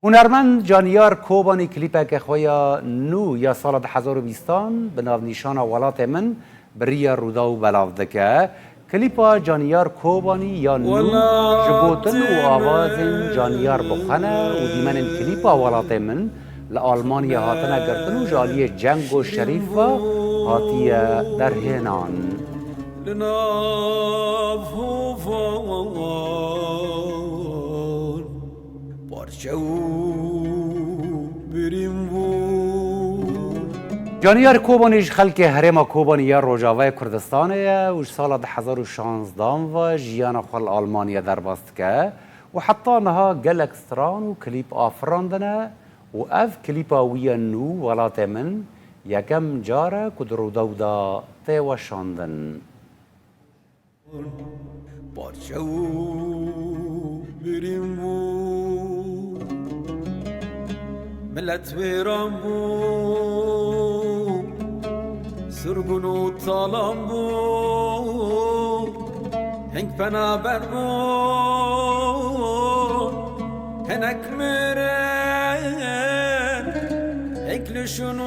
هنرمند جانیار کوبانی کلیپه که خویا نو یا سال 2020 به ناو نیشان ولات من بریا رودا و بلاو دکه کلیپا جانیار کوبانی یا نو جبوتن و آواز جانیار بخنه و دیمن کلیپا ولات من لآلمانیا هاتنه گرتن و جالی جنگ و شریف و هاتیه در هنان جانیار کوبانیش خلک هرما کوبانی روجاوای کردستانه و سال 2016 و جیان خال آلمانیا در باست که و حتی نها گلک ستران و کلیپ آفراندنه و اف کلیپ آوی نو ولات من یکم جاره کدر و دودا تیوشاندن ملت ویران بود سرگون و تالان بود هنگ پنابر بود هنک مرن هنگ لشون